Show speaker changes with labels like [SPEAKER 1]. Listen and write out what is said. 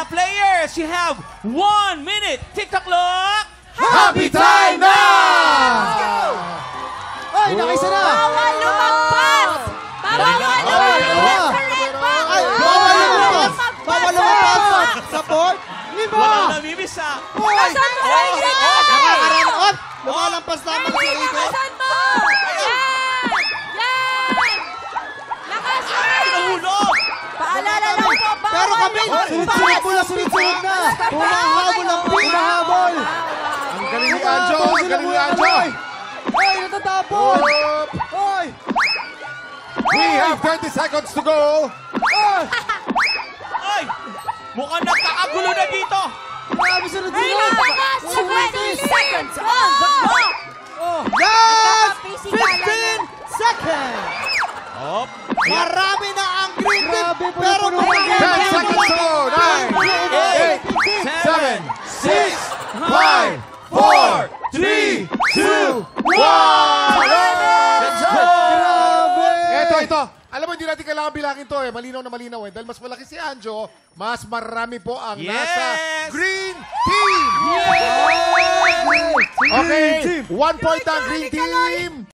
[SPEAKER 1] players, you have 1 minute. TikTok clock.
[SPEAKER 2] Happy time na!
[SPEAKER 3] Ay, nakaisa na!
[SPEAKER 4] Bawal lumagpas! Bawal lumagpas!
[SPEAKER 3] Ay, bawal lumagpas! Bawal lumagpas! Sa board? Lima!
[SPEAKER 1] Walang namimiss ah.
[SPEAKER 4] Lakasan mo!
[SPEAKER 3] Nakakaranot! Lumalampas naman sa ito.
[SPEAKER 4] Lakasan mo! Yan! Yan! Lakas mo!
[SPEAKER 1] Nahulog.
[SPEAKER 4] Paalala lang po, bawal
[SPEAKER 3] Pero kami, sunod-sunod mo na, sunod-sunod na. Humahabol ang humahabol.
[SPEAKER 2] Ang galing ni Anjo! Ang galing ni Anjo!
[SPEAKER 3] Ay, natatapon! Ay!
[SPEAKER 2] We have 30 seconds to go!
[SPEAKER 3] Ay!
[SPEAKER 1] Ay, mukhang nagkakagulo na dito.
[SPEAKER 3] Grabe, sunod-sunod!
[SPEAKER 4] Lakas! 20 seconds on the clock!
[SPEAKER 3] Last 15 seconds!
[SPEAKER 1] Hop.
[SPEAKER 3] Marami na ang green team, pero
[SPEAKER 2] 10 seconds to go! 9, 8, 7, 6, 5, 4, 3, 2, 1! Ito. Alam mo, hindi natin kailangan bilangin to eh. Malinaw na malinaw eh. Dahil mas malaki si Anjo, mas marami po ang nasa green team! Okay, 1 point ang green team!